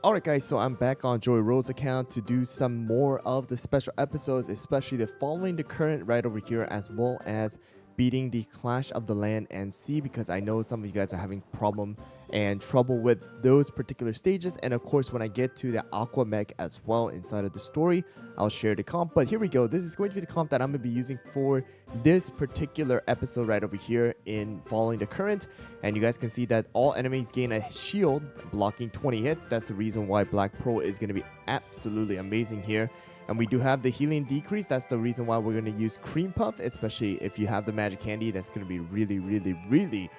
Alright guys, so I'm back on Joy Roll's account to do some more of the special episodes, especially the following the current right over here, as well as beating the Clash of the Land and Sea, because I know some of you guys are having problem and trouble with those particular stages. And of course, when I get to the Aqua Mech as well inside of the story, I'll share the comp. But here we go. This is going to be the comp that I'm going to be using for this particular episode right over here in following the current. And you guys can see that all enemies gain a shield blocking 20 hits. That's the reason why Black Pearl is going to be absolutely amazing here. And we do have the healing decrease. That's the reason why we're going to use Cream Puff, especially if you have the magic candy. That's going to be really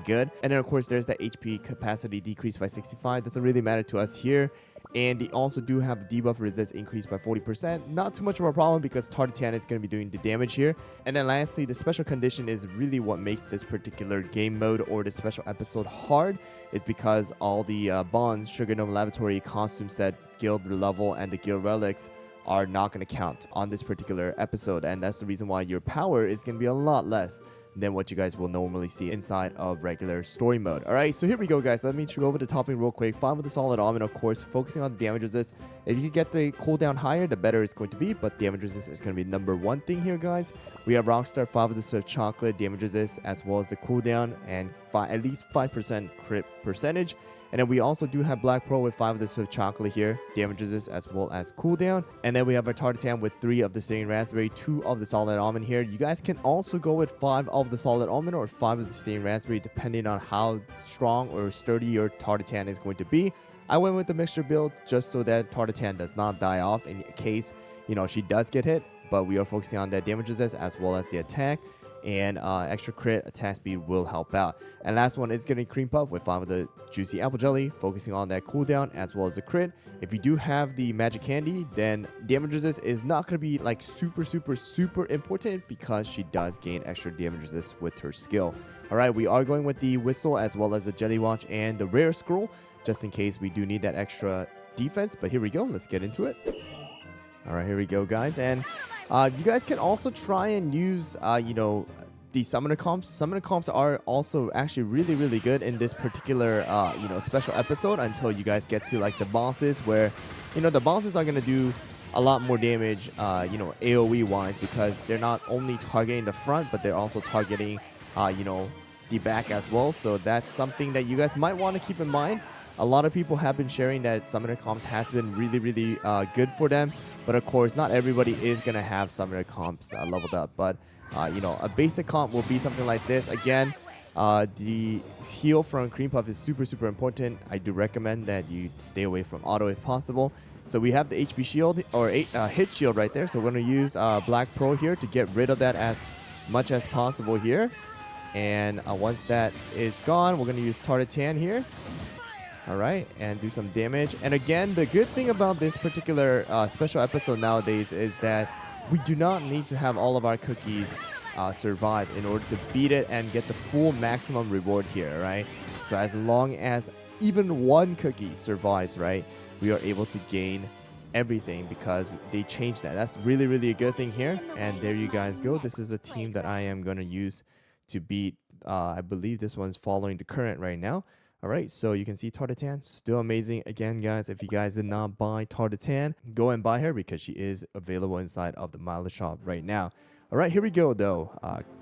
good. And then of course there's the HP capacity decrease by 65. Doesn't really matter to us here. And they also do have the debuff resist increased by 40%. Not too much of a problem because Tartatan is going to be doing the damage here. And then lastly, the special condition is really what makes this particular game mode or the special episode hard. It's because all the bonds, Sugar Gnome Laboratory, costume set, guild level, and the guild relics are not going to count on this particular episode. And that's the reason why your power is going to be a lot less than what you guys will normally see inside of regular story mode. Alright, so here we go guys. Let me go over the topping real quick. 5 with the solid arm, and of course focusing on the damage resist. If you can get the cooldown higher, the better it's going to be, but damage resist is going to be number one thing here guys. We have Rockstar 5 with the Swift Chocolate, damage resist, as well as the cooldown, and at least 5% crit percentage. And then we also do have Black Pearl with 5 of the Swift Chocolate here, damage resist as well as cooldown. And then we have our Tartatan with 3 of the Singing Raspberry, 2 of the Solid Almond here. You guys can also go with 5 of the Solid Almond or 5 of the Singing Raspberry, depending on how strong or sturdy your Tartatan is going to be. I went with the mixture build just so that Tartatan does not die off in case, she does get hit. But we are focusing on that damage resist as well as the attack. And extra crit attack speed will help out. And last one is getting Cream Puff with 5 of the Juicy Apple Jelly, focusing on that cooldown as well as the crit. If you do have the Magic Candy, then damage resist is not going to be like super important because she does gain extra damage resist with her skill. Alright, we are going with the Whistle as well as the Jelly Watch and the Rare Scroll, just in case we do need that extra defense. But here we go, let's get into it. Alright, here we go guys. And you guys can also try and use, the summoner comps. Summoner comps are also actually really good in this particular, special episode until you guys get to like the bosses where, the bosses are going to do a lot more damage, AoE wise, because they're not only targeting the front, but they're also targeting, the back as well. So that's something that you guys might want to keep in mind. A lot of people have been sharing that summoner comps has been really good for them. But of course, not everybody is going to have summoner comps leveled up. But, a basic comp will be something like this. Again, the heal from Cream Puff is super important. I do recommend that you stay away from auto if possible. So we have the HP shield or hit shield right there. So we're going to use Black Pearl here to get rid of that as much as possible here. And once that is gone, we're going to use Tartatan here. Alright, and do some damage. And again, the good thing about this particular special episode nowadays is that we do not need to have all of our cookies survive in order to beat it and get the full maximum reward here, right? So as long as even one cookie survives, right, we are able to gain everything because they changed that. That's really a good thing here. And there you guys go. This is a team that I am going to use to beat, I believe this one's following the current right now. Alright, so you can see Tartatan, still amazing. Again, guys, if you guys did not buy Tartatan, go and buy her because she is available inside of the mileage shop right now. Alright, here we go though.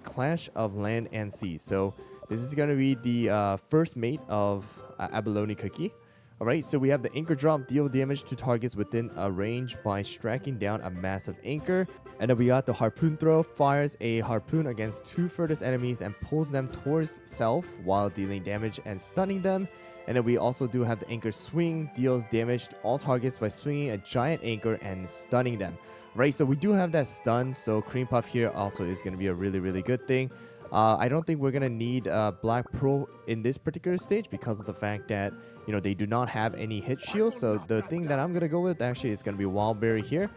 Clash of Land and Sea. So this is going to be the first mate of Abalone Cookie. Alright, so we have the Anchor Drop, deal damage to targets within a range by striking down a massive anchor. And then we got the Harpoon Throw, fires a harpoon against 2 furthest enemies and pulls them towards self while dealing damage and stunning them. And then we also do have the Anchor Swing, deals damage to all targets by swinging a giant anchor and stunning them. Right, so we do have that stun, so Cream Puff here also is going to be a really good thing. I don't think we're going to need Black Pearl in this particular stage because of the fact that, they do not have any hit shield. So the thing that I'm going to go with actually is going to be Wild Berry here.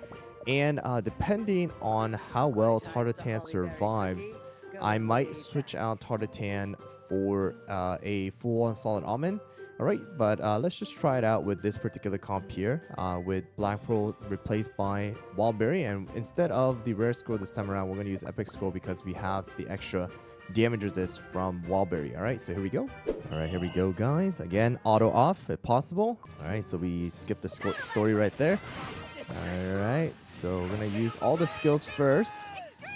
And depending on how well Tartatan survives, I might switch out Tartatan for a full-on Solid Almond. Alright, but let's just try it out with this particular comp here, with Black Pearl replaced by Wild Berry. And instead of the Rare Scroll this time around, we're going to use Epic Scroll because we have the extra damage resist from Wallberry. Alright, so here we go. Alright, here we go, guys. Again, auto off if possible. Alright, so we skip the story right there. Alright, so we're going to use all the skills first.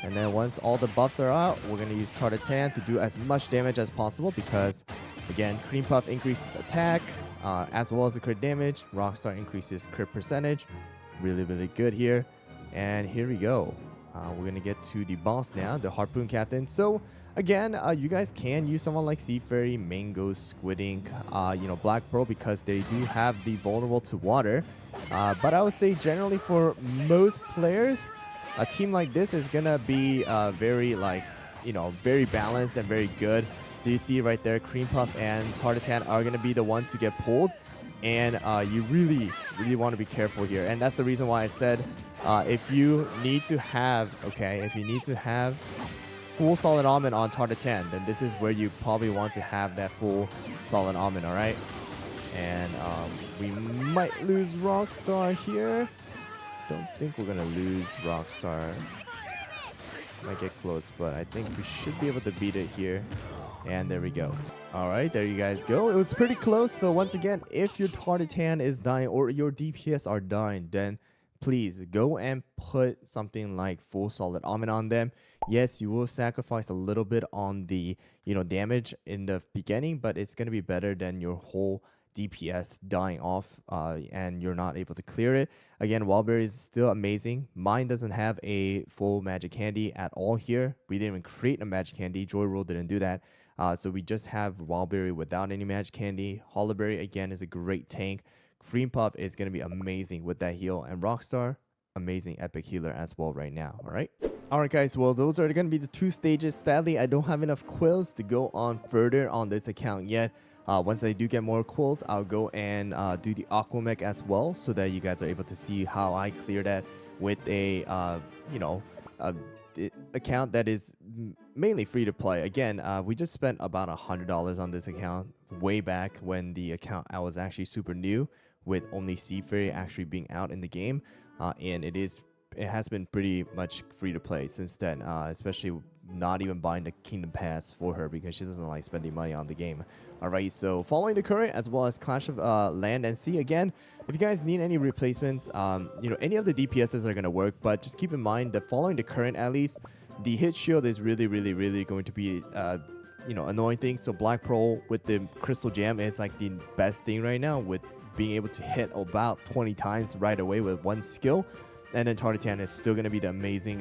And then once all the buffs are out, we're going to use Tartatan to do as much damage as possible because, again, Cream Puff increases attack as well as the crit damage. Rockstar increases crit percentage. Really, really good here. And here we go. We're going to get to the boss now, the Harpoon Captain. So, again, you guys can use someone like Sea Fairy, Mango, Squid Ink, Black Pearl because they do have the vulnerable to water. But I would say generally for most players, a team like this is gonna be very very balanced and very good. So you see right there, Cream Puff and Tartatan are gonna be the one to get pulled, and you really want to be careful here. And that's the reason why I said if you need to have full solid almond on Tartatan, then this is where you probably want to have that full solid almond. All right, and we might lose Rockstar here. Don't think we're gonna lose Rockstar. Might get close, but I think we should be able to beat it here. And there we go. Alright, there you guys go. It was pretty close. So once again, if your Tartatan is dying or your DPS are dying, then please go and put something like full solid almond on them. Yes, you will sacrifice a little bit on the damage in the beginning, but it's gonna be better than your whole DPS dying off and you're not able to clear it. Again, Wallberry is still amazing. Mine doesn't have a full magic candy at all here. We didn't even create a magic candy. Joy Rule didn't do that. So we just have Wallberry without any magic candy. Hollaberry again is a great tank. Cream Puff is going to be amazing with that heal. And Rockstar, amazing epic healer as well right now. Alright guys, well those are going to be the 2 stages. Sadly, I don't have enough quills to go on further on this account yet. Once I do get more quills, I'll go and do the Aquamech as well, so that you guys are able to see how I clear that with a account that is mainly free to play. Again, we just spent about $100 on this account way back when the account I was actually super new, with only Sea Fairy actually being out in the game, and it has been pretty much free to play since then, especially not even buying the Kingdom Pass for her because she doesn't like spending money on the game. Alright, so following the current as well as Clash of Land and Sea, again, if you guys need any replacements, any of the DPSs are going to work, but just keep in mind that following the current, at least, the hit shield is really going to be annoying thing. So Black Pearl with the Crystal Gem is like the best thing right now, with being able to hit about 20 times right away with one skill. And then Tartatan is still going to be the amazing,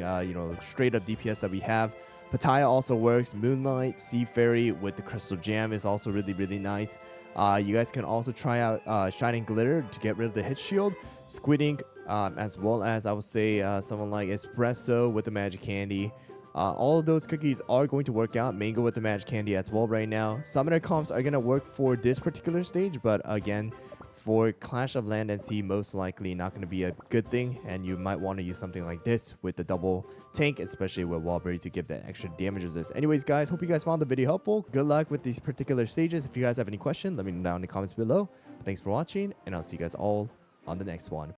straight up DPS that we have. Pattaya also works. Moonlight, Sea Fairy with the Crystal Gem is also really nice. You guys can also try out Shining Glitter to get rid of the hit shield. Squid Ink, as well as I would say someone like Espresso with the Magic Candy. All of those cookies are going to work out. Mango with the Magic Candy as well right now. Summoner comps are going to work for this particular stage, but again, for Clash of Land and Sea, most likely not going to be a good thing, and you might want to use something like this with the double tank, especially with Wallberry, to give that extra damage resist. Anyways, guys, hope you guys found the video helpful. Good luck with these particular stages. If you guys have any questions, let me know down in the comments below. Thanks for watching, and I'll see you guys all on the next one.